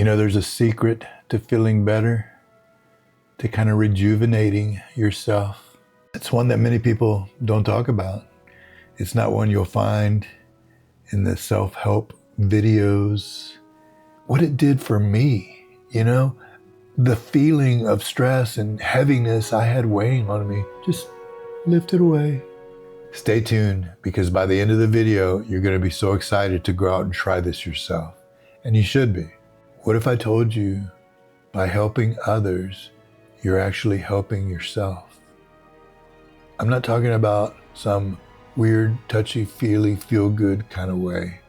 You know, there's a secret to feeling better, to kind of rejuvenating yourself. It's one that many people don't talk about. It's not one you'll find in the self-help videos. What it did for me, you know, the feeling of stress and heaviness I had weighing on me just lifted away. Stay tuned, because by the end of the video, you're going to be so excited to go out and try this yourself. And you should be. What if I told you by helping others, you're actually helping yourself? I'm not talking about some weird, touchy-feely, feel-good kind of way.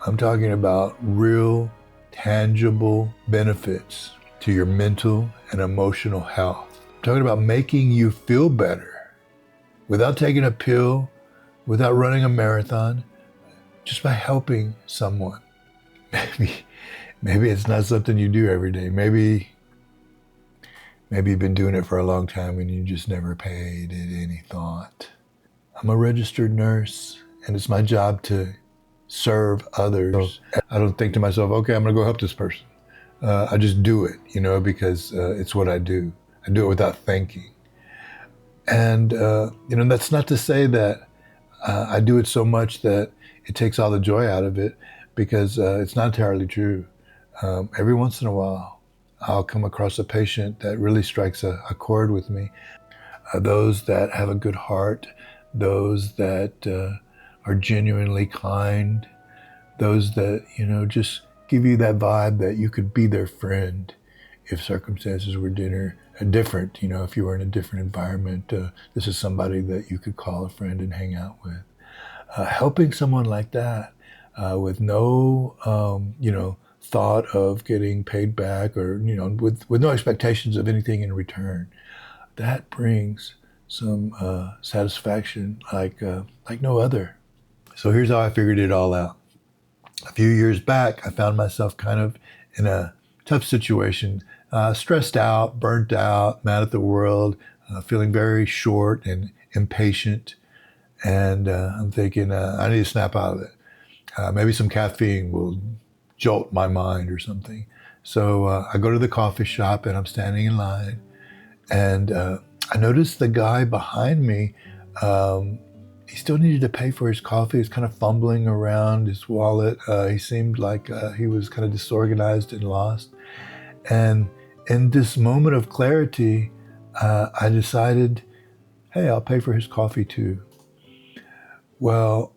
I'm talking about real, tangible benefits to your mental and emotional health. I'm talking about making you feel better without taking a pill, without running a marathon, just by helping someone. Maybe it's not something you do every day. Maybe you've been doing it for a long time and you just never paid it any thought. I'm a registered nurse, and it's my job to serve others. I don't think to myself, okay, I'm gonna go help this person. I just do it, you know, because it's what I do. I do it without thinking. And, you know, that's not to say that I do it so much that it takes all the joy out of it, because it's not entirely true. Every once in a while, I'll come across a patient that really strikes a chord with me. Those that have a good heart, those that are genuinely kind, those that, you know, just give you that vibe that you could be their friend if circumstances were different, you know, if you were in a different environment. This is somebody that you could call a friend and hang out with. Helping someone like that with no, you know, thought of getting paid back, or, you know, with no expectations of anything in return, that brings some satisfaction like no other. So here's how I figured it all out. A few years back, I found myself kind of in a tough situation, stressed out, burnt out, mad at the world, feeling very short and impatient. And I'm thinking, I need to snap out of it. Maybe some caffeine will jolt my mind or something. So I go to the coffee shop and I'm standing in line, and I noticed the guy behind me, he still needed to pay for his coffee. He was kind of fumbling around his wallet. He seemed like he was kind of disorganized and lost. And in this moment of clarity, I decided, hey, I'll pay for his coffee too. Well,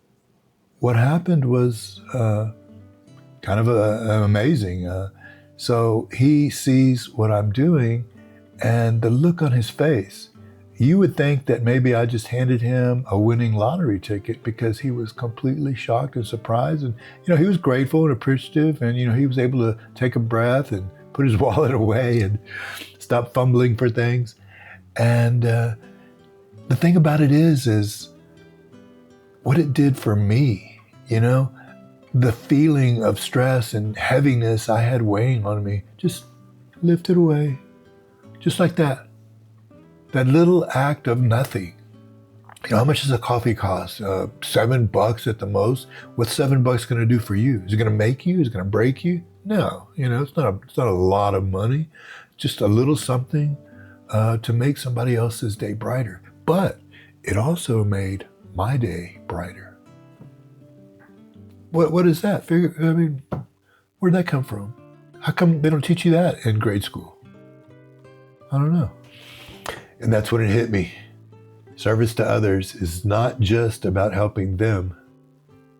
what happened was kind of amazing. So he sees what I'm doing, and the look on his face, you would think that maybe I just handed him a winning lottery ticket, because he was completely shocked and surprised. And, you know, he was grateful and appreciative, and, you know, he was able to take a breath and put his wallet away and stop fumbling for things. And the thing about it is what it did for me, you know, the feeling of stress and heaviness I had weighing on me just lifted away, just like that. That little act of nothing. You know, how much does a coffee cost? $7 at the most. What's $7 going to do for you? Is it going to make you? Is it going to break you? No. You know, it's not a lot of money. Just a little something to make somebody else's day brighter. But it also made my day brighter. What is that? I mean, where'd that come from? How come they don't teach you that in grade school? I don't know. And that's when it hit me. Service to others is not just about helping them,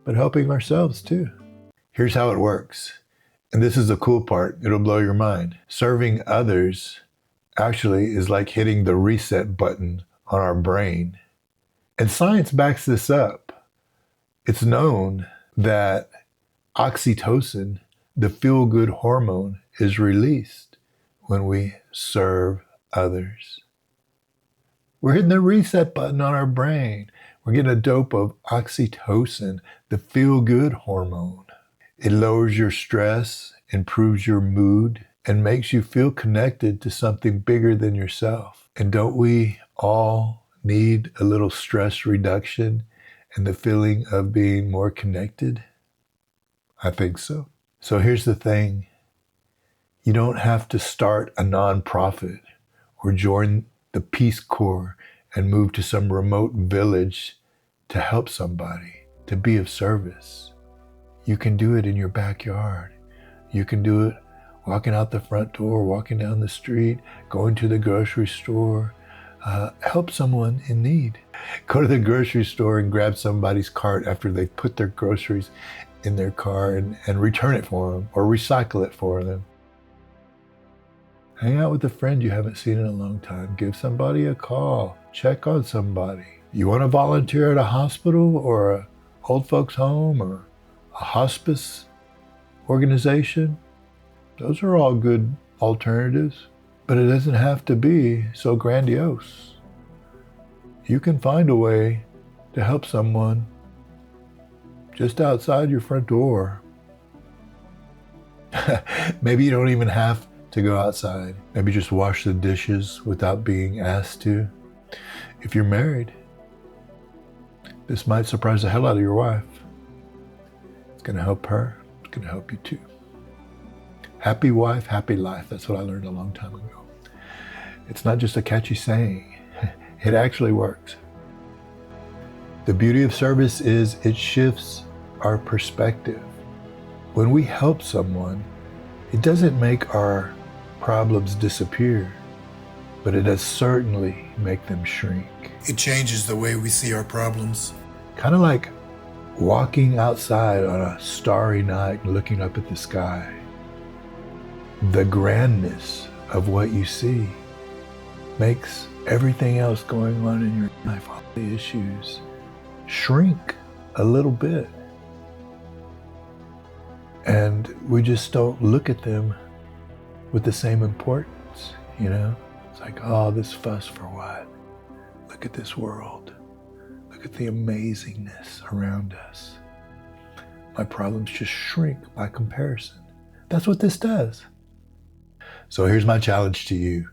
but helping ourselves too. Here's how it works. And this is the cool part. It'll blow your mind. Serving others actually is like hitting the reset button on our brain. And science backs this up. It's known that oxytocin, the feel-good hormone, is released when we serve others. We're hitting the reset button on our brain. We're getting a dope of oxytocin, the feel-good hormone. It lowers your stress, improves your mood, and makes you feel connected to something bigger than yourself. And don't we all need a little stress reduction and the feeling of being more connected? I think so. So here's the thing. You don't have to start a nonprofit or join the Peace Corps and move to some remote village to help somebody, to be of service. You can do it in your backyard. You can do it walking out the front door, walking down the street, going to the grocery store. Help someone in need. Go to the grocery store and grab somebody's cart after they put their groceries in their car and return it for them or recycle it for them. Hang out with a friend you haven't seen in a long time. Give somebody a call. Check on somebody. You want to volunteer at a hospital or a old folks home or a hospice organization? Those are all good alternatives, but it doesn't have to be so grandiose. You can find a way to help someone just outside your front door. Maybe you don't even have to go outside. Maybe just wash the dishes without being asked to. If you're married, this might surprise the hell out of your wife. It's going to help her. It's going to help you too. Happy wife, happy life. That's what I learned a long time ago. It's not just a catchy saying. It actually works. The beauty of service is it shifts our perspective. When we help someone, it doesn't make our problems disappear, but it does certainly make them shrink. It changes the way we see our problems. Kind of like walking outside on a starry night and looking up at the sky. The grandness of what you see makes everything else going on in your life, all the issues, shrink a little bit. And we just don't look at them with the same importance, you know? It's like, oh, this fuss for what? Look at this world. Look at the amazingness around us. My problems just shrink by comparison. That's what this does. So here's my challenge to you.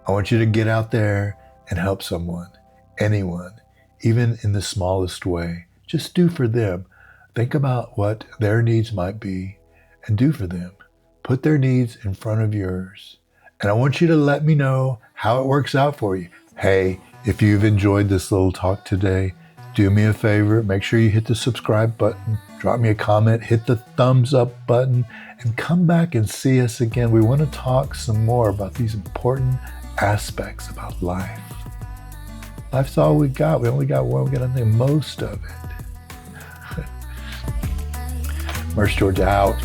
I want you to get out there and help someone, anyone, even in the smallest way. Just do for them. Think about what their needs might be and do for them. Put their needs in front of yours. And I want you to let me know how it works out for you. Hey, if you've enjoyed this little talk today, do me a favor, make sure you hit the subscribe button, drop me a comment, hit the thumbs up button, and come back and see us again. We want to talk some more about these important aspects about life. Life's all we got. We only got one. We got to make most of it. Mursegeorge out.